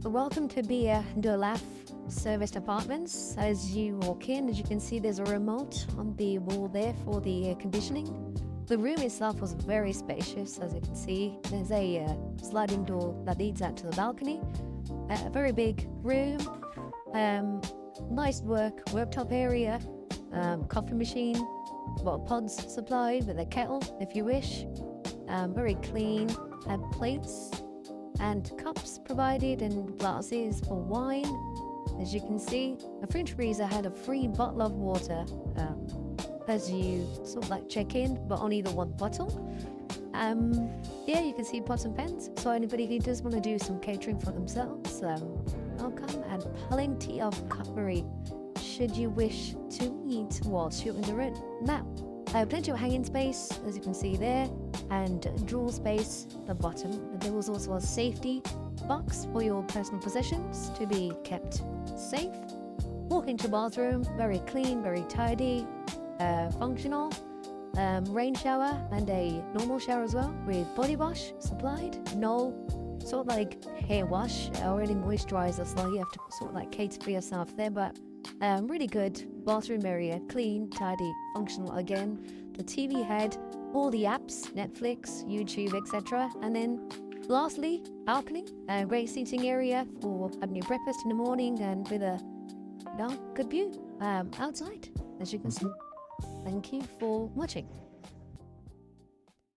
Welcome to BIA OLAF serviced apartments. As you walk in, as you can see, there's a remote on the wall there for the air conditioning. The room itself was very spacious, as you can see. There's a sliding door that leads out to the balcony. A very big room, nice worktop area, coffee machine, well, pods supplied with a kettle if you wish. Very clean, plates and cups provided and glasses for wine. As you can see, a fridge freezer had a free bottle of water as you sort of like check in, but only the one bottle. Yeah, you can see pots and pans, so anybody who does want to do some catering for themselves, welcome, and plenty of cutlery should you wish to eat whilst you're in the room. Now, plenty of hanging space, as you can see there, and drawer space at the bottom. There was also a safety box for your personal possessions to be kept safe. Walk into bathroom, very clean, very tidy, functional. Rain shower and a normal shower as well, with body wash supplied. No sort of like hair wash or any moisturizer, so you have to sort of like cater for yourself there, but really good bathroom area, clean, tidy, functional again. The TV had all the apps, Netflix, YouTube, etc. And then lastly, balcony, a great seating area for having your breakfast in the morning and with a good view outside, as you can see. Thank you for watching.